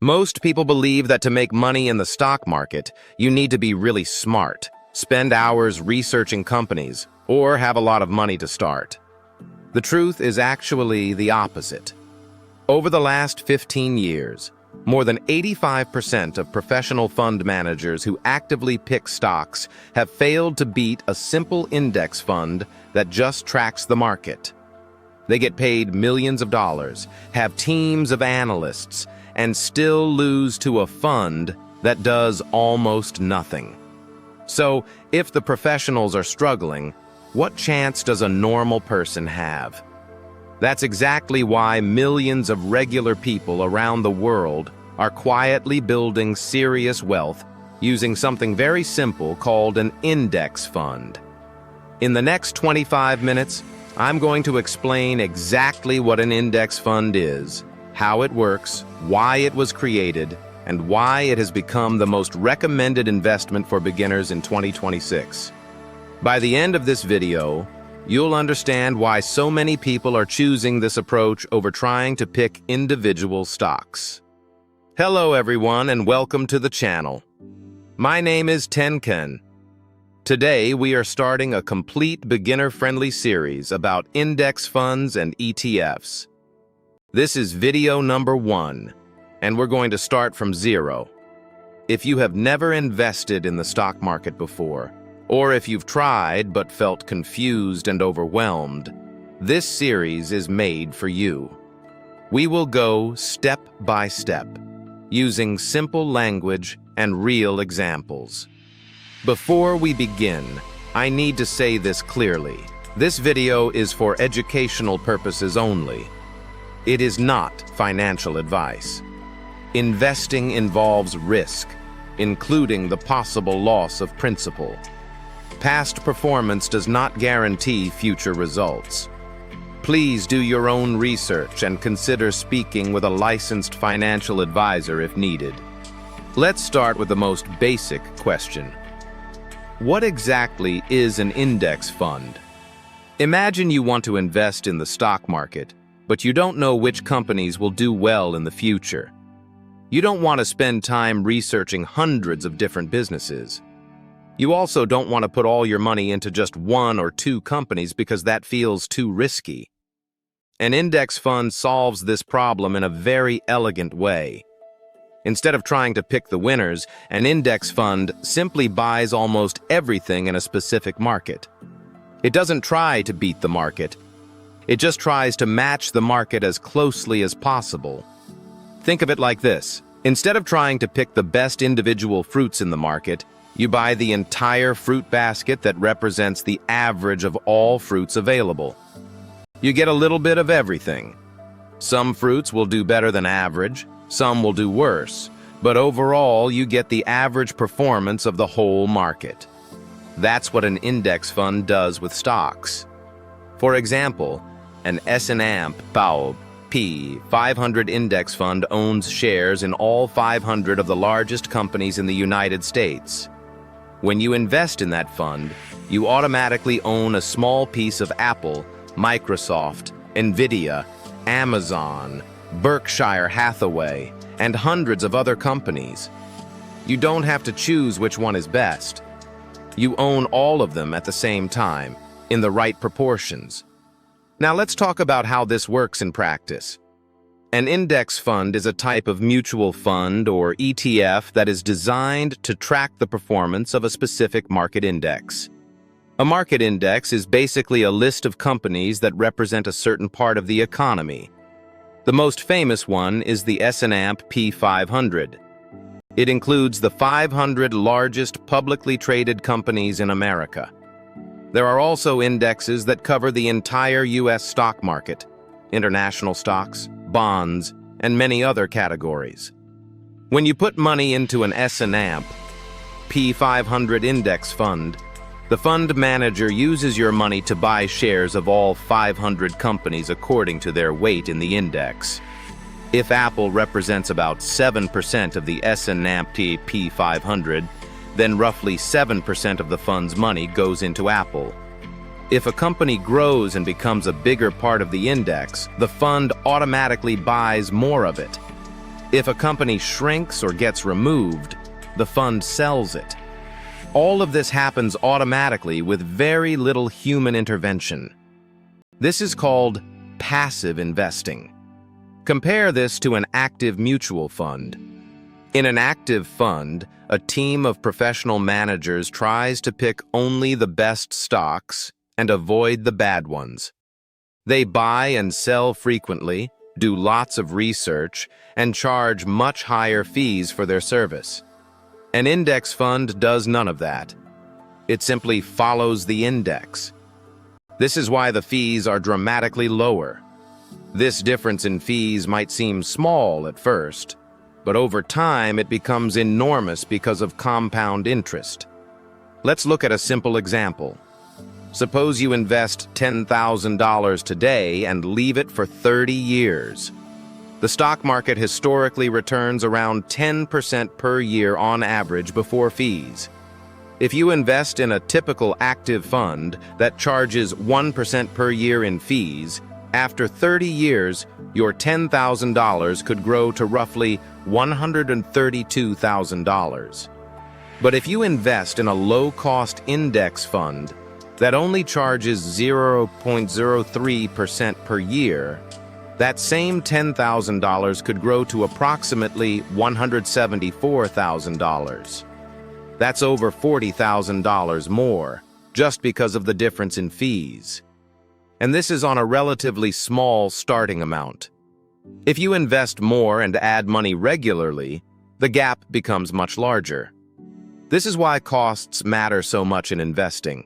Most people believe that to make money in the stock market, you need to be really smart, spend hours researching companies, or have a lot of money to start. The truth is actually the opposite. Over the last 15 years, more than 85% of professional fund managers who actively pick stocks have failed to beat a simple index fund that just tracks the market. They get paid millions of dollars, have teams of analysts, and still lose to a fund that does almost nothing. So, if the professionals are struggling, what chance does a normal person have? That's exactly why millions of regular people around the world are quietly building serious wealth using something very simple called an index fund. In the next 25 minutes, I'm going to explain exactly what an index fund is, how it works, why it was created, and why it has become the most recommended investment for beginners in 2026. By the end of this video, you'll understand why so many people are choosing this approach over trying to pick individual stocks. Hello everyone and welcome to the channel. My name is Tenken. Today we are starting a complete beginner-friendly series about index funds and ETFs. This is video number 1, and we're going to start from zero. If you have never invested in the stock market before, or if you've tried but felt confused and overwhelmed, this series is made for you. We will go step by step, using simple language and real examples. Before we begin, I need to say this clearly. This video is for educational purposes only. It is not financial advice. Investing involves risk, including the possible loss of principal. Past performance does not guarantee future results. Please do your own research and consider speaking with a licensed financial advisor if needed. Let's start with the most basic question. What exactly is an index fund? Imagine you want to invest in the stock market, but you don't know which companies will do well in the future. You don't want to spend time researching hundreds of different businesses. You also don't want to put all your money into just one or two companies because that feels too risky. An index fund solves this problem in a very elegant way. Instead of trying to pick the winners, an index fund simply buys almost everything in a specific market. It doesn't try to beat the market. It just tries to match the market as closely as possible. Think of it like this. Instead of trying to pick the best individual fruits in the market, you buy the entire fruit basket that represents the average of all fruits available. You get a little bit of everything. Some fruits will do better than average, some will do worse, but overall you get the average performance of the whole market. That's what an index fund does with stocks. For example, an S&P 500 index fund owns shares in all 500 of the largest companies in the United States. When you invest in that fund, you automatically own a small piece of Apple, Microsoft, Nvidia, Amazon, Berkshire Hathaway, and hundreds of other companies. You don't have to choose which one is best. You own all of them at the same time, in the right proportions. Now let's talk about how this works in practice. An index fund is a type of mutual fund or ETF that is designed to track the performance of a specific market index. A market index is basically a list of companies that represent a certain part of the economy. The most famous one is the S&P 500. It includes the 500 largest publicly traded companies in America. There are also indexes that cover the entire U.S. stock market, international stocks, bonds, and many other categories. When you put money into an S&P 500 index fund, the fund manager uses your money to buy shares of all 500 companies according to their weight in the index. If Apple represents about 7% of the S&P 500, then roughly 7% of the fund's money goes into Apple. If a company grows and becomes a bigger part of the index, the fund automatically buys more of it. If a company shrinks or gets removed, the fund sells it. All of this happens automatically with very little human intervention. This is called passive investing. Compare this to an active mutual fund. In an active fund, a team of professional managers tries to pick only the best stocks and avoid the bad ones. They buy and sell frequently, do lots of research, and charge much higher fees for their service. An index fund does none of that. It simply follows the index. This is why the fees are dramatically lower. This difference in fees might seem small at first, but over time it becomes enormous because of compound interest. Let's look at a simple example. Suppose you invest $10,000 today and leave it for 30 years. The stock market historically returns around 10% per year on average before fees. If you invest in a typical active fund that charges 1% per year in fees, after 30 years, your $10,000 could grow to roughly $132,000. But if you invest in a low-cost index fund that only charges 0.03% per year, that same $10,000 could grow to approximately $174,000. That's over $40,000 more, just because of the difference in fees. And this is on a relatively small starting amount. If you invest more and add money regularly, the gap becomes much larger. This is why costs matter so much in investing.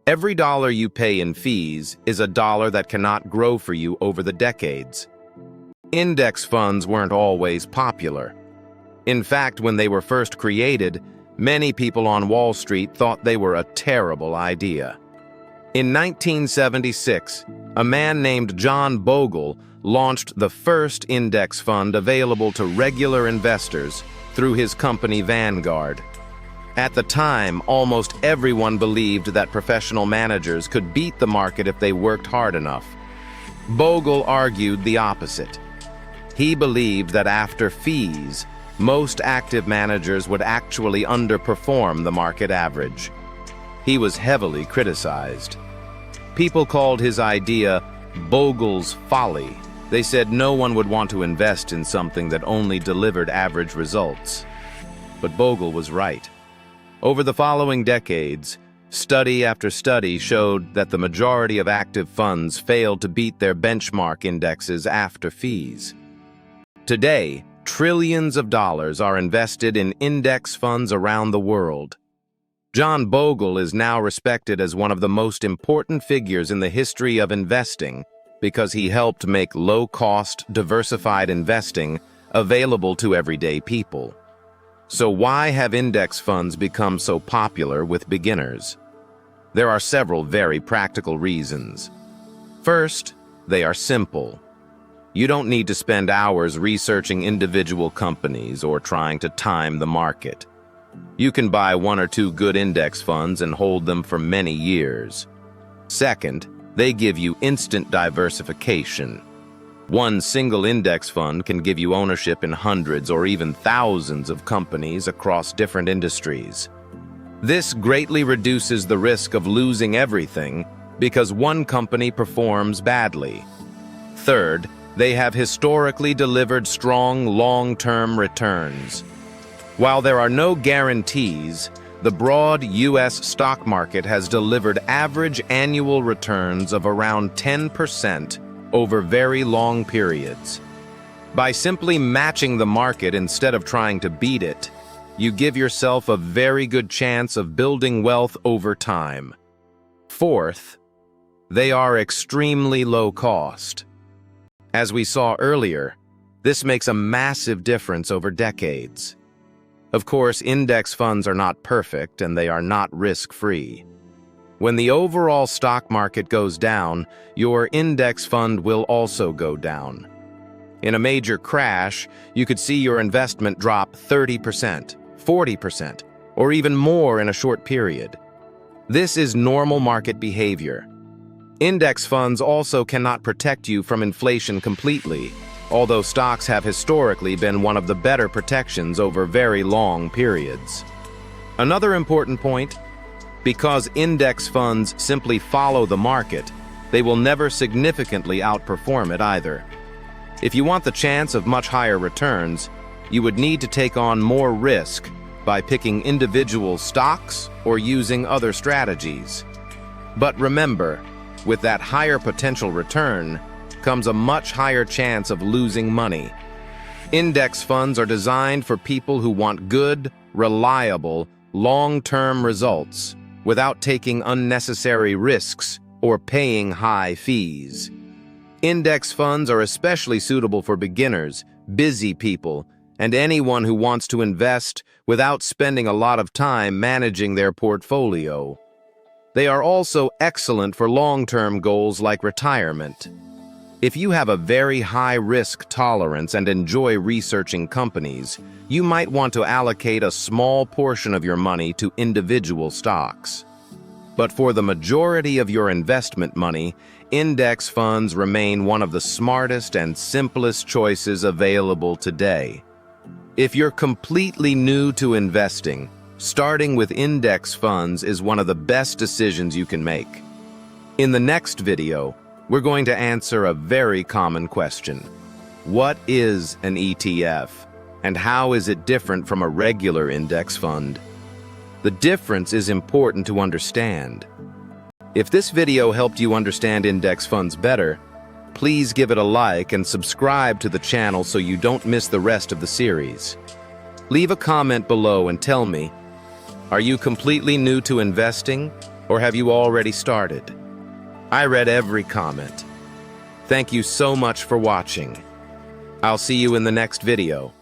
Every dollar you pay in fees is a dollar that cannot grow for you over the decades. Index funds weren't always popular. In fact, when they were first created, many people on Wall Street thought they were a terrible idea. In 1976, a man named John Bogle launched the first index fund available to regular investors through his company Vanguard. At the time, almost everyone believed that professional managers could beat the market if they worked hard enough. Bogle argued the opposite. He believed that after fees, most active managers would actually underperform the market average. He was heavily criticized. People called his idea Bogle's folly. They said no one would want to invest in something that only delivered average results. But Bogle was right. Over the following decades, study after study showed that the majority of active funds failed to beat their benchmark indexes after fees. Today, trillions of dollars are invested in index funds around the world. John Bogle is now respected as one of the most important figures in the history of investing because he helped make low-cost, diversified investing available to everyday people. So why have index funds become so popular with beginners? There are several very practical reasons. First, they are simple. You don't need to spend hours researching individual companies or trying to time the market. You can buy one or two good index funds and hold them for many years. Second, they give you instant diversification. One single index fund can give you ownership in hundreds or even thousands of companies across different industries. This greatly reduces the risk of losing everything because one company performs badly. Third, they have historically delivered strong long-term returns. While there are no guarantees, the broad U.S. stock market has delivered average annual returns of around 10% over very long periods. By simply matching the market instead of trying to beat it, you give yourself a very good chance of building wealth over time. Fourth, they are extremely low cost. As we saw earlier, this makes a massive difference over decades. Of course, index funds are not perfect and they are not risk-free. When the overall stock market goes down, your index fund will also go down. In a major crash, you could see your investment drop 30%, 40%, or even more in a short period. This is normal market behavior. Index funds also cannot protect you from inflation completely. although stocks have historically been one of the better protections over very long periods. Another important point, because index funds simply follow the market, they will never significantly outperform it either. If you want the chance of much higher returns, you would need to take on more risk by picking individual stocks or using other strategies. But remember, with that higher potential return comes a much higher chance of losing money. Index funds are designed for people who want good, reliable, long-term results without taking unnecessary risks or paying high fees. Index funds are especially suitable for beginners, busy people, and anyone who wants to invest without spending a lot of time managing their portfolio. They are also excellent for long-term goals like retirement. If you have a very high risk tolerance and enjoy researching companies, you might want to allocate a small portion of your money to individual stocks. But for the majority of your investment money, index funds remain one of the smartest and simplest choices available today. If you're completely new to investing, starting with index funds is one of the best decisions you can make. In the next video, we're going to answer a very common question. What is an ETF, and how is it different from a regular index fund? The difference is important to understand. If this video helped you understand index funds better, please give it a like and subscribe to the channel so you don't miss the rest of the series. Leave a comment below and tell me, are you completely new to investing, or have you already started? I read every comment. Thank you so much for watching. I'll see you in the next video.